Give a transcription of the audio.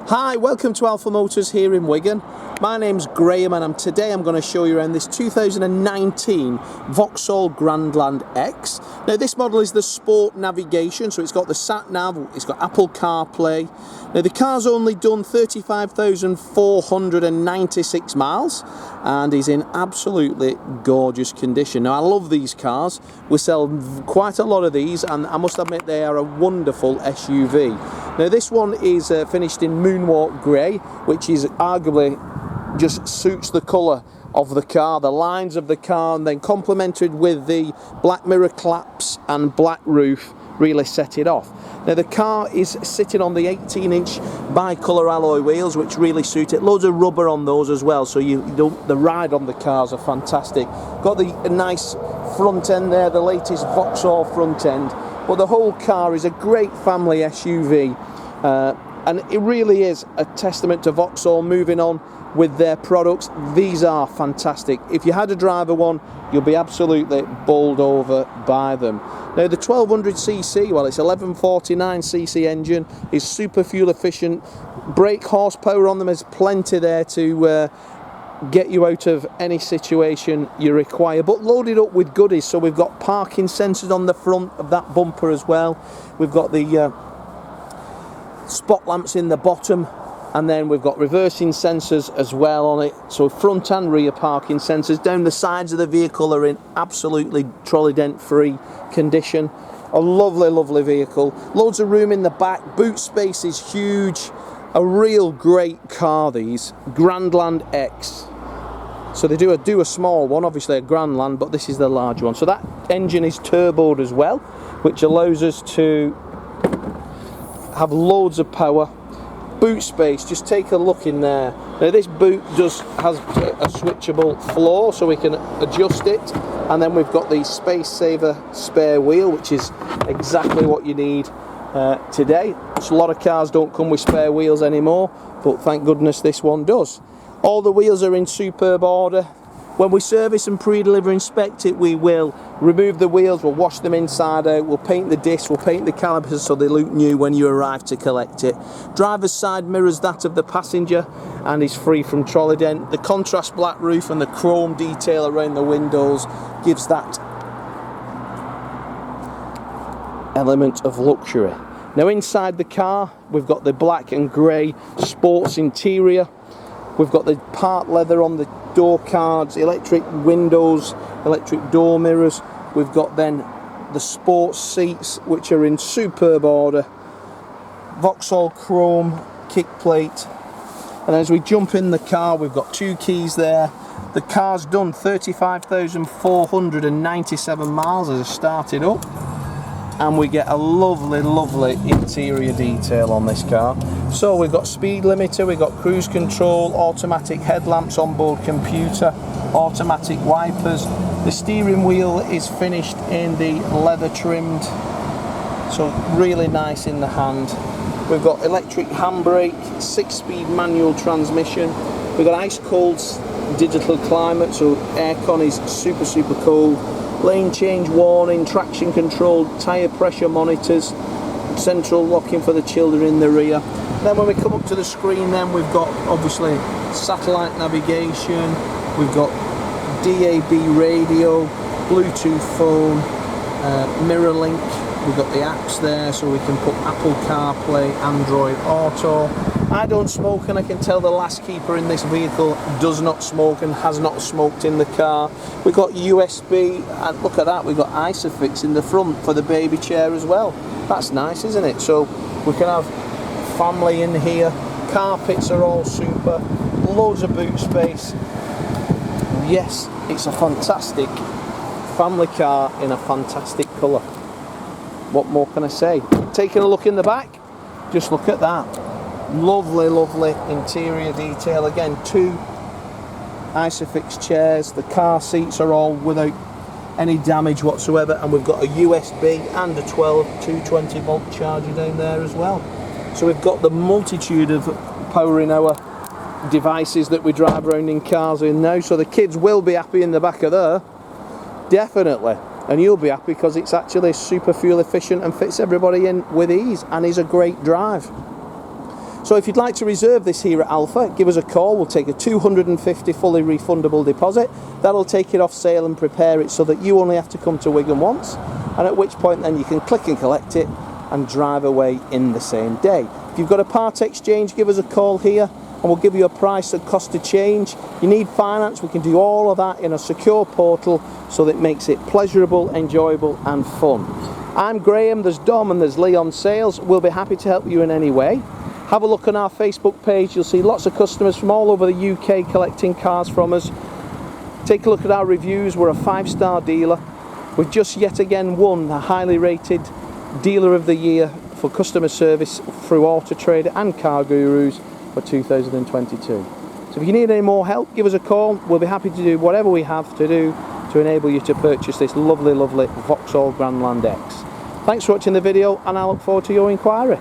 Hi, welcome to Alpha Motors here in Wigan. My name's Graham and today I'm going to show you around this 2019 Vauxhall Grandland X. Now this model is the Sport navigation, so it's got the SAT NAV, it's got Apple CarPlay. Now the car's only done 35,496 miles and is in absolutely gorgeous condition. Now I love these cars, we sell quite a lot of these and I must admit they are a wonderful SUV. Now this one is finished in Moonwalk Grey, which is arguably just suits the colour of the car, the lines of the car, and then complemented with the black mirror claps and black roof really set it off. Now the car is sitting on the 18-inch bi-colour alloy wheels, which really suit it. Loads of rubber on those as well, so the ride on the cars are fantastic. Got the nice front end there, the latest Vauxhall front end, but the whole car is a great family SUV. And it really is a testament to Vauxhall moving on with their products. These are fantastic. If you had a driver one, you'll be absolutely bowled over by them. Now the 1200cc, well it's 1149cc engine, is super fuel efficient. Brake horsepower on them is plenty there to get you out of any situation you require, but loaded up with goodies. So we've got parking sensors on the front of that bumper as well. We've got the spot lamps in the bottom, and then we've got reversing sensors as well on it, so front and rear parking sensors. Down the sides of the vehicle are in absolutely trolley dent free condition. A lovely vehicle, loads of room in the back, boot space is huge. A real great car, these Grandland X. So they do a small one, obviously a Grandland, but this is the large one. So that engine is turboed as well, which allows us to have loads of power. Boot space, just take a look in there. Now this boot has a switchable floor, so we can adjust it, and then we've got the space saver spare wheel, which is exactly what you need today. So a lot of cars don't come with spare wheels anymore, but thank goodness this one does. All the wheels are in superb order. When we service and pre-deliver inspect it, we will remove the wheels, we'll wash them inside out, we'll paint the discs, we'll paint the calipers so they look new when you arrive to collect it. Driver's side mirrors that of the passenger and is free from trolley dent. The contrast black roof and the chrome detail around the windows gives that element of luxury. Now inside the car we've got the black and grey sports interior. We've got the part leather on the door cards, electric windows, electric door mirrors. We've got then the sports seats, which are in superb order. Vauxhall chrome kick plate. And as we jump in the car, we've got two keys there. The car's done 35,497 miles as it started up. And we get a lovely interior detail on this car. So we've got speed limiter, we've got cruise control, automatic headlamps, onboard computer, automatic wipers. The steering wheel is finished in the leather trimmed, so really nice in the hand. We've got electric handbrake, 6-speed manual transmission. We've got ice cold digital climate, so aircon is super cold. Lane change warning, traction control, tyre pressure monitors, central locking for the children in the rear. Then when we come up to the screen, then we've got obviously satellite navigation, we've got DAB radio, Bluetooth phone, mirror link. We've got the apps there, so we can put Apple CarPlay, Android Auto. I don't smoke, and I can tell the last keeper in this vehicle does not smoke and has not smoked in the car. We've got USB, and look at that, we've got Isofix in the front for the baby chair as well. That's nice, isn't it? So we can have family in here. Carpets are all super, loads of boot space. Yes, it's a fantastic family car in a fantastic colour. What more can I say? Taking a look in the back, just look at that. Lovely interior detail. Again, two Isofix chairs. The car seats are all without any damage whatsoever, and we've got a USB and a 220 volt charger down there as well. So we've got the multitude of powering our devices that we drive around in cars in now. So the kids will be happy in the back of there, definitely. And you'll be happy because it's actually super fuel efficient and fits everybody in with ease and is a great drive. So if you'd like to reserve this here at Alpha, give us a call. We'll take a £250 fully refundable deposit. That'll take it off sale and prepare it so that you only have to come to Wigan once, and at which point then you can click and collect it and drive away in the same day. If you've got a part exchange, give us a call here and we'll give you a price and cost to change. You need finance, we can do all of that in a secure portal so that it makes it pleasurable, enjoyable and fun. I'm Graham, there's Dom and there's Lee on sales. We'll be happy to help you in any way. Have a look on our Facebook page, you'll see lots of customers from all over the UK collecting cars from us. Take a look at our reviews, we're a 5-star dealer. We've just yet again won the highly rated Dealer of the Year for customer service through Auto Trader and Car Gurus for 2022. So if you need any more help, give us a call. We'll be happy to do whatever we have to do to enable you to purchase this lovely, lovely Vauxhall Grandland X. Thanks for watching the video and I look forward to your inquiry.